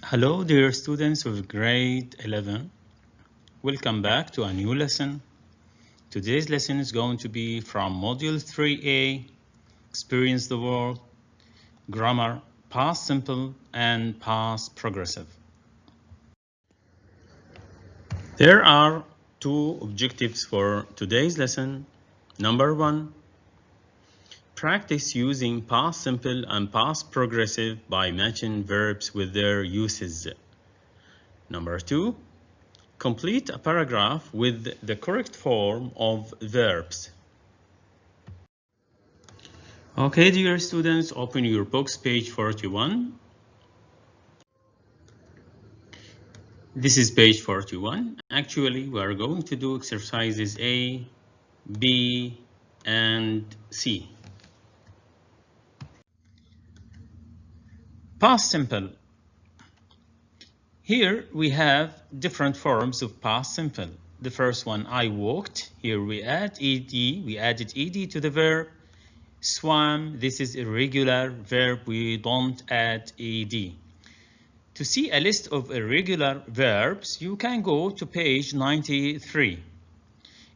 Hello, dear students of grade 11. Welcome back to a new lesson. Today's lesson is going to be from Module 3A, Experience the World, Grammar, Past Simple, and Past Progressive. There are two objectives for today's lesson. Number one, practice using past simple and past progressive by matching verbs with their uses. Number two, complete a paragraph with the correct form of verbs. Okay, dear students, open your books, page 41. This is page 41. Actually, we are going to do exercises A, B, and C. Past simple. Here we have different forms of past simple. The first one, I walked. Here we add ed. We added ed to the verb. Swam. This is irregular verb. We don't add ed. To see a list of irregular verbs, you can go to page 93.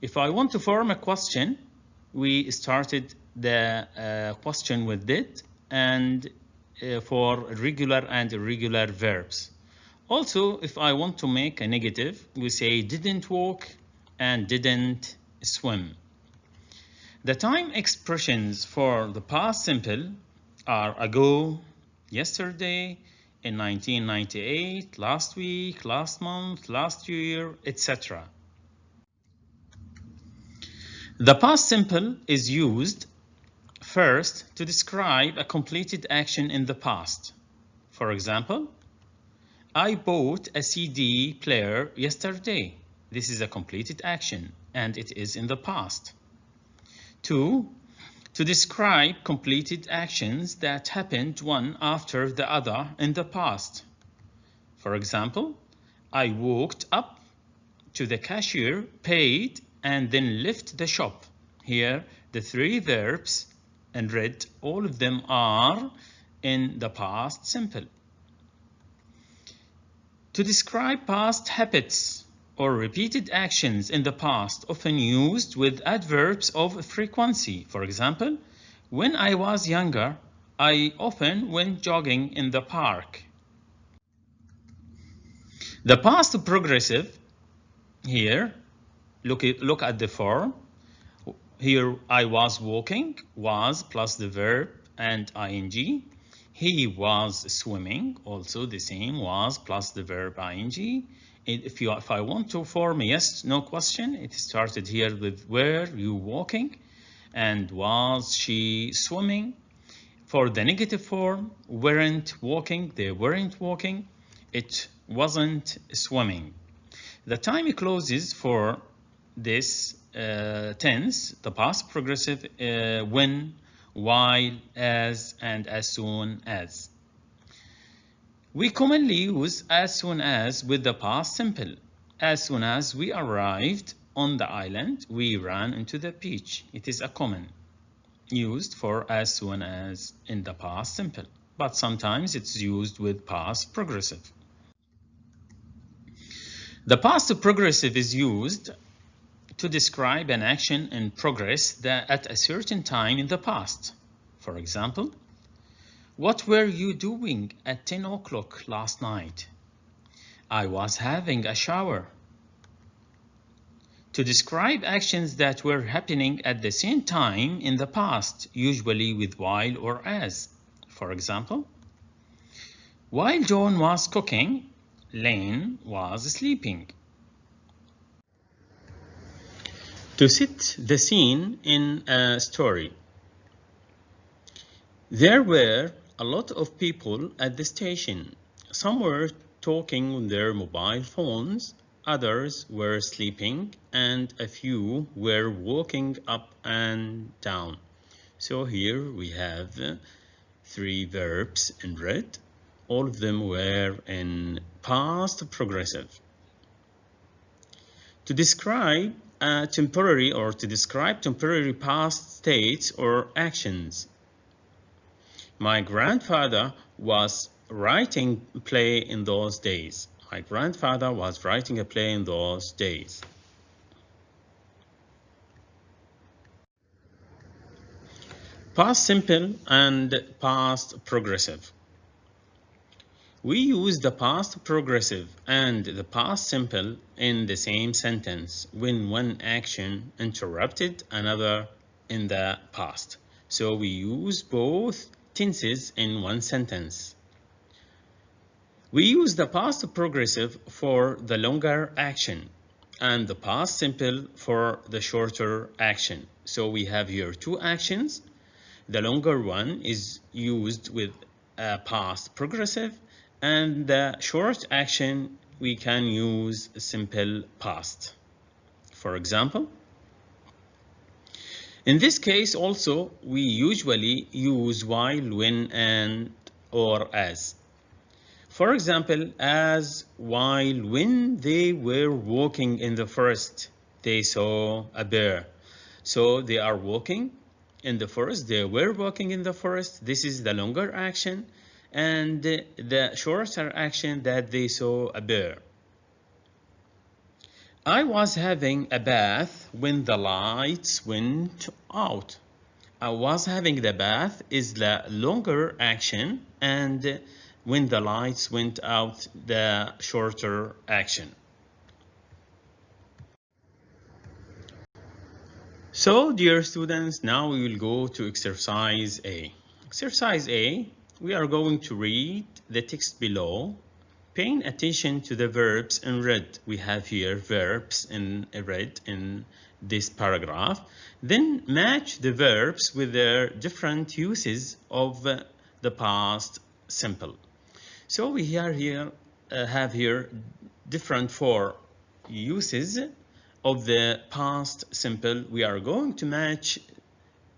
If I want to form a question, we started the question with it and for regular and irregular verbs. Also, if I want to make a negative, we say didn't walk and didn't swim. The time expressions for the past simple are ago, yesterday, in 1998, last week, last month, last year, etc. The past simple is used first to describe a completed action in the past. For example, I bought a CD player yesterday. This is a completed action and it is in the past. 2. To describe completed actions that happened one after the other in the past. For example, I walked up to the cashier, paid, and then left the shop. Here, the three verbs in red, all of them are in the past simple. To describe past habits or repeated actions in the past, often used with adverbs of frequency. For example, when I was younger, I often went jogging in the park. The past progressive, here, look at the form. Here, I was walking, was plus the verb and ing. He was swimming, also the same, was plus the verb ing. If I want to form a yes, no question, it started here with were you walking and was she swimming. For the negative form, weren't walking, they weren't walking, it wasn't swimming. The time closes for this tense, the past progressive, when, while, as, and as soon as. We commonly use as soon as with the past simple. As soon as we arrived on the island, we ran into the beach. It is a common used for as soon as in the past simple, but sometimes it's used with past progressive. The past progressive is used to describe an action in progress that at a certain time in the past. For example, what were you doing at 10 o'clock last night? I was having a shower. To describe actions that were happening at the same time in the past, usually with while or as. For example, while John was cooking, Lane was sleeping. To set the scene in a story. There were a lot of people at the station. Some were talking on their mobile phones, others were sleeping, and a few were walking up and down. So here we have three verbs in red. All of them were in past progressive. To describe temporary past states or actions. My grandfather was writing play in those days. My grandfather was writing a play in those days. Past simple and past progressive. We use the past progressive and the past simple in the same sentence when one action interrupted another in the past. So we use both tenses in one sentence. We use the past progressive for the longer action and the past simple for the shorter action. So we have here two actions. The longer one is used with a past progressive, and the short action we can use simple past. For example, in this case also we usually use while, when, and, or as. For example, as while when they were walking in the forest, they saw a bear. So they are walking in the forest, they were walking in the forest. This is the longer action, and the shorter action that they saw a bear. I was having a bath when the lights went out. I was having the bath is the longer action, and when the lights went out, the shorter action. So, dear students, now we will go to exercise A. Exercise A, we are going to read the text below, paying attention to the verbs in red. We have here verbs in red in this paragraph. Then match the verbs with their different uses of the past simple. So we have here different four uses of the past simple. We are going to match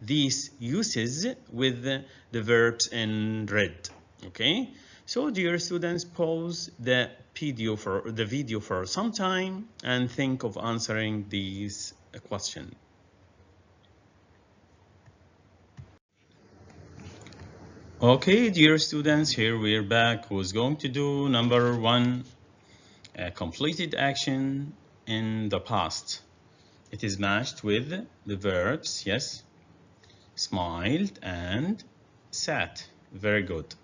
these uses with the verbs in red. Okay, so dear students, pause the video for some time and think of answering these questions. Okay, dear students, here we're back. Who's going to do number one, a completed action in the past? It is matched with the verbs, yes, smiled and sat. Very good.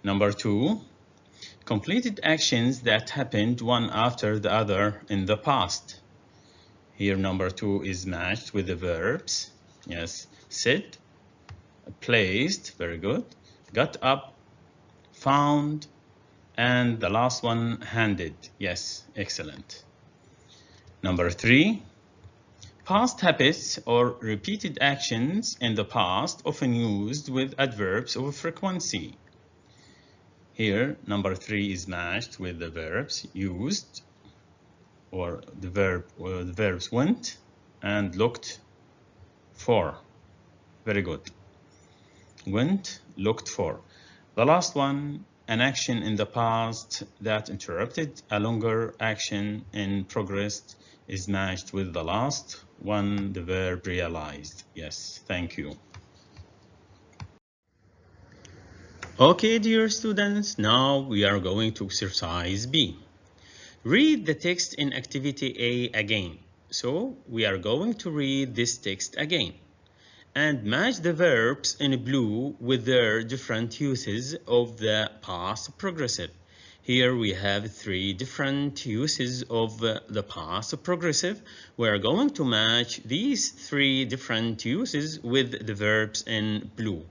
Number two, completed actions that happened one after the other in the past. Here number two is matched with the verbs, yes, sit, placed, very good, got up, found, and the last one, handed. Yes, excellent. Number three, past habits or repeated actions in the past often used with adverbs of frequency. Here, number three is matched with the verbs used, or the verbs went and looked for. Very good. Went, looked for. The last one, an action in the past that interrupted a longer action in progress, is matched with the last one, the verb realized. Yes, thank you. Okay, dear students, now we are going to exercise B. Read the text in activity A again. So we are going to read this text again and match the verbs in blue with their different uses of the past progressive. Here we have three different uses of the past progressive. We are going to match these three different uses with the verbs in blue.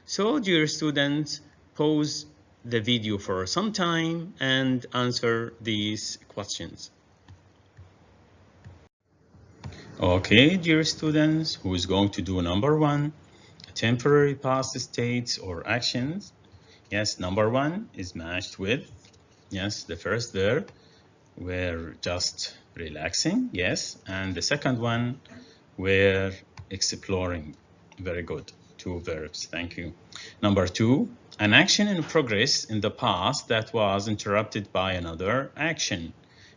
So, dear students, pause the video for some time and answer these questions. Okay, dear students, who is going to do number one, temporary past states or actions? Yes, number one is matched with, yes, the first verb, we're just relaxing, yes, and the second one, we're exploring. Very good, two verbs, thank you. Number two, an action in progress in the past that was interrupted by another action.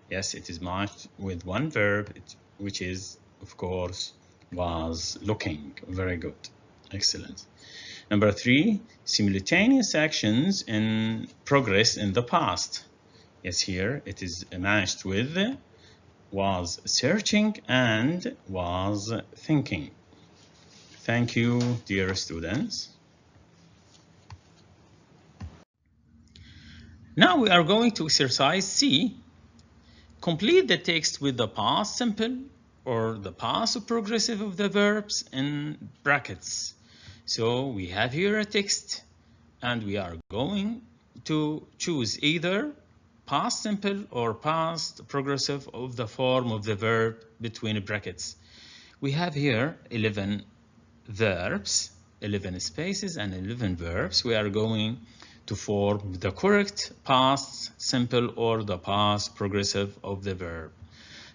Yes, it is matched with one verb, which is, of course, was looking. Very good. Excellent. Number 3, simultaneous actions in progress in the past. Yes, here it is matched with was searching and was thinking. Thank you, dear students. Now we are going to exercise C. Complete the text with the past simple or the past progressive of the verbs in brackets. So we have here a text and we are going to choose either past simple or past progressive of the form of the verb between brackets. We have here 11 verbs, 11 spaces and 11 verbs. We are going to form the correct past simple or the past progressive of the verb.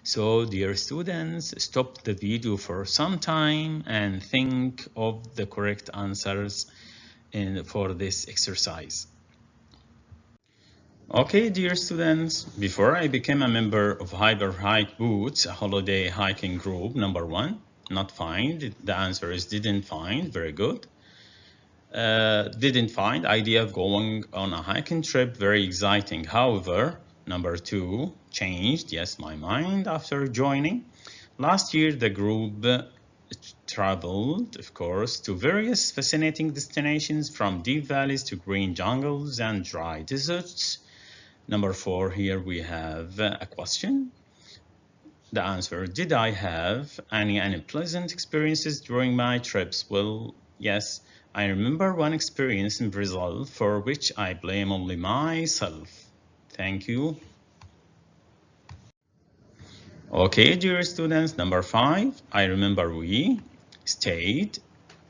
So, dear students, stop the video for some time and think of the correct answers for this exercise. Okay, dear students, before I became a member of Hyper Hike Boots, a holiday hiking group, number 1, not find. The answer is didn't find. Very good. Didn't find. Idea of going on a hiking trip. Very exciting. However, number 2, changed. Yes, my mind after joining. Last year, the group traveled, of course, to various fascinating destinations from deep valleys to green jungles and dry deserts. Number 4, here we have a question. The answer, did I have any unpleasant experiences during my trips? Well, yes, I remember one experience in Brazil for which I blame only myself. Thank you. Okay, dear students, number 5, I remember we stayed.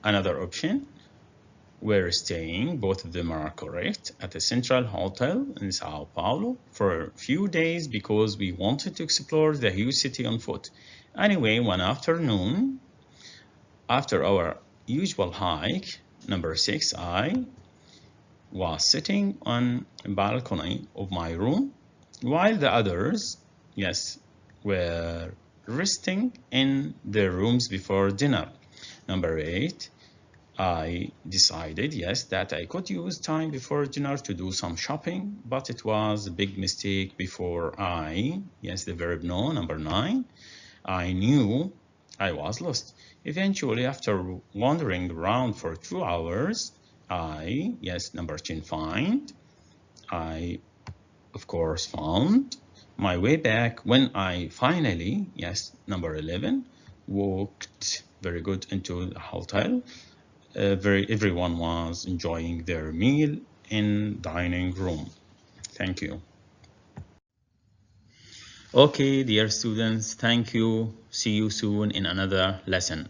Another option, we're staying, both of them are correct, at a central hotel in Sao Paulo for a few days because we wanted to explore the huge city on foot. Anyway, one afternoon, after our usual hike, number 6, I was sitting on a balcony of my room while the others, yes, were resting in their rooms before dinner. Number 8, I decided, yes, that I could use time before dinner to do some shopping, but it was a big mistake before I, yes, the verb know. Number 9, I knew I was lost. Eventually, after wandering around for 2 hours, I, yes, number 10, find. I, of course, found my way back when I finally, yes, number 11, walked very good into the hotel. Everyone was enjoying their meal in dining room. Thank you. Okay, dear students, thank you. See you soon in another lesson.